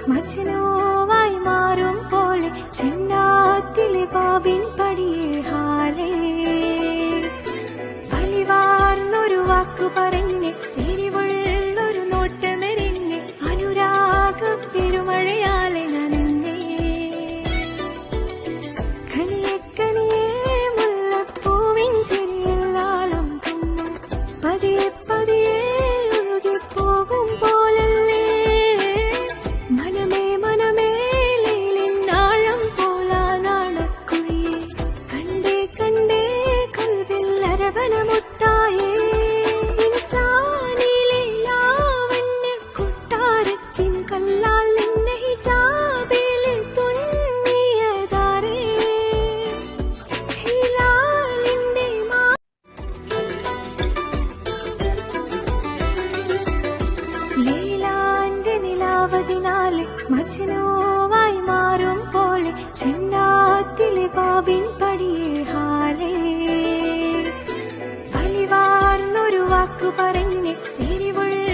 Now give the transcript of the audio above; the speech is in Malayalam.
മജ്നൂവായി മാറും പോലെ ചെന്നാത്തിലെ ബാബിൻ പടിയെ ഹാലേ അലിവാർന്നൊരു വാക്കു പറഞ്ഞ് എരിവുള്ളൊരു നോട്ടമെറിഞ്ഞ് അനുരാഗ പെരുമഴയാലെ നനഞ്ഞേ കനിയെ കനിയെ മുല്ലപ്പൂവിൻ ചെരിയിലാളം കണ്ണു പതിയെ പതിയെ ഒഴുകിപ്പോകും പോലല്ലേ മനമേ മനമേ ലീലിനാഴം പോലാ നാണക്കുഴിയെ കണ്ടേ കണ്ടേ കൽവിൽ അരവനമുത്തായേ ഇൻസാനിലെ ലാവണ്യ കൊട്ടാരത്തിൻ കല്ലാൽ നിന്നെ ഹിജാബിലെ തുന്നിയതാരേ ഹിലാലിന്റെ ലീലാന്റെ നിലാവതിനാലെ മജ്നൂവായി മാറും പോലെ ചെന്നാത്തിലെ ബാബിൻ പടിയെ ഹാലേ അലിവാർന്നൊരു വാക്കു പറഞ്ഞ് എരിവുള്ള